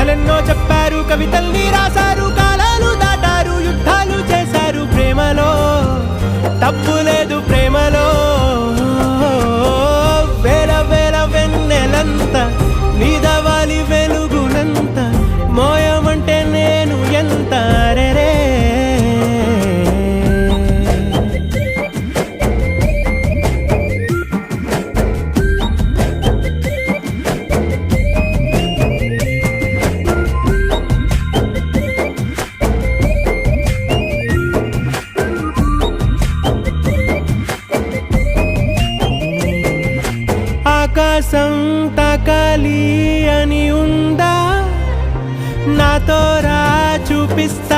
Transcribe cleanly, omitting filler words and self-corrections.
కథలెన్నో చెప్పారు, కవితల్ని రాశారు, కాలాలు దాటారు, యుద్ధాలు చేశారు. ప్రేమలో తప్పు లేదు, ప్రేమలో వేల వేల వెన్నెలంత నీదవాలి వెలుగునంత మోయమంటే నేను ఎంత రే. ఆకాశం తాకాలి అని ఉందా, నాతో రా చూపిస్తా